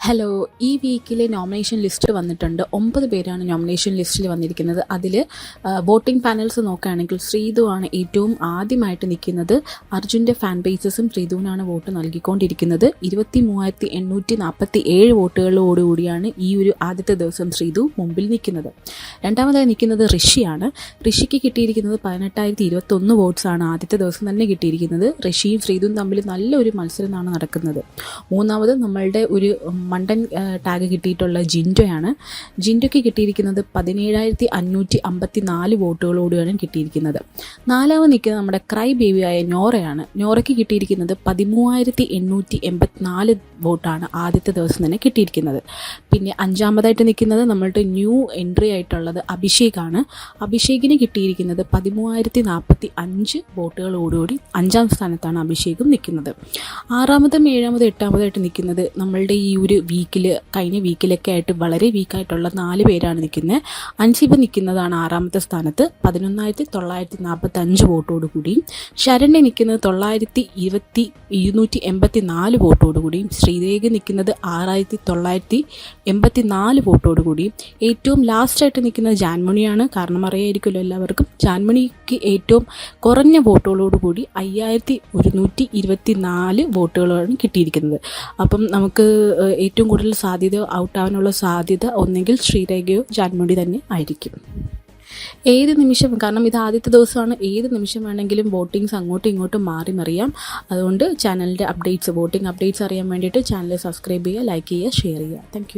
Hello, ഈ വീക്കിലെ nomination list വന്നിട്ടുണ്ട്. 9 പേരാണ് നോമിനേഷൻ ലിസ്റ്റിൽ വന്നിരിക്കുന്നത്. അതിൽ വോട്ടിംഗ് പാനൽസ് നോക്കുകയാണെങ്കിൽ ശ്രീതു ആണ് ഏറ്റവും ആദ്യമായിട്ട് നിൽക്കുന്നത്. അർജുൻ്റെ ഫാൻ ബേസസും ശ്രീതുവിനാണ് വോട്ട് നൽകിക്കൊണ്ടിരിക്കുന്നത്. 23,847 വോട്ടുകളോടുകൂടിയാണ് ഈ ഒരു ആദ്യത്തെ ദിവസം ശ്രീതു മുമ്പിൽ നിൽക്കുന്നത്. രണ്ടാമതായി നിൽക്കുന്നത് ഋഷിയാണ്. ഋഷിക്ക് കിട്ടിയിരിക്കുന്നത് 18,021 വോട്ട്സാണ് ആദ്യത്തെ ദിവസം തന്നെ കിട്ടിയിരിക്കുന്നത്. ഋഷിയും ശ്രീതുവും തമ്മിൽ നല്ലൊരു മത്സരമാണ് നടക്കുന്നത്. മൂന്നാമത് നമ്മളുടെ ഒരു മണ്ടൻ ടാഗ് കിട്ടിയിട്ടുള്ള ജിൻഡോയാണ്. ജിൻഡോയ്ക്ക് കിട്ടിയിരിക്കുന്നത് 17,554 വോട്ടുകളോടുകൂടിയാണ് കിട്ടിയിരിക്കുന്നത്. നാലാമത് നിൽക്കുന്നത് നമ്മുടെ ക്രൈ ബേബിയായ നോറയാണ്. നോറയ്ക്ക് കിട്ടിയിരിക്കുന്നത് 13,884 വോട്ടാണ് ആദ്യത്തെ ദിവസം തന്നെ കിട്ടിയിരിക്കുന്നത്. പിന്നെ അഞ്ചാമതായിട്ട് നിൽക്കുന്നത് നമ്മളുടെ ന്യൂ എൻട്രി ആയിട്ടുള്ളത് അഭിഷേകാണ്. അഭിഷേകിന് കിട്ടിയിരിക്കുന്നത് 13,045 വോട്ടുകളോടുകൂടി 5ാം സ്ഥാനത്താണ് അഭിഷേകും നിൽക്കുന്നത്. ആറാമതും ഏഴാമതും എട്ടാമതായിട്ട് നിൽക്കുന്നത് നമ്മളുടെ ഈ ഒരു കഴിഞ്ഞ വീക്കിലൊക്കെ ആയിട്ട് വളരെ വീക്കായിട്ടുള്ള 4 പേരാണ് നിൽക്കുന്നത്. അൻസിബ നിൽക്കുന്നതാണ് ആറാമത്തെ സ്ഥാനത്ത് 11,945 വോട്ടോടുകൂടിയും. ശരണ്യ നിൽക്കുന്നത് 284 വോട്ടോടുകൂടിയും. ശ്രീരേഖ നിൽക്കുന്നത് 6,984 വോട്ടോടുകൂടിയും. ഏറ്റവും ലാസ്റ്റായിട്ട് നിൽക്കുന്നത് ജാൻമണിയാണ്. കാരണം അറിയായിരിക്കുമല്ലോ എല്ലാവർക്കും. ജാൻമണിക്ക് ഏറ്റവും കുറഞ്ഞ വോട്ടുകളോടുകൂടി 5,124 വോട്ടുകളാണ് കിട്ടിയിരിക്കുന്നത്. അപ്പം നമുക്ക് ഏറ്റവും കൂടുതൽ ഔട്ടാവാനുള്ള സാധ്യത ഒന്നെങ്കിൽ ശ്രീരേഖയോ ജാൻമണി തന്നെ ആയിരിക്കും. ഏത് നിമിഷം, കാരണം ഇത് ആദ്യത്തെ ദിവസമാണ്, ഏത് നിമിഷം വേണമെങ്കിലും വോട്ടിങ്സ് അങ്ങോട്ടും ഇങ്ങോട്ടും മാറി മറിയാം. അതുകൊണ്ട് ചാനലിൻ്റെ വോട്ടിംഗ് അപ്ഡേറ്റ്സ് അറിയാൻ വേണ്ടിയിട്ട് ചാനൽ സബ്സ്ക്രൈബ് ചെയ്യുക, ലൈക്ക് ചെയ്യുക, ഷെയർ ചെയ്യുക. താങ്ക്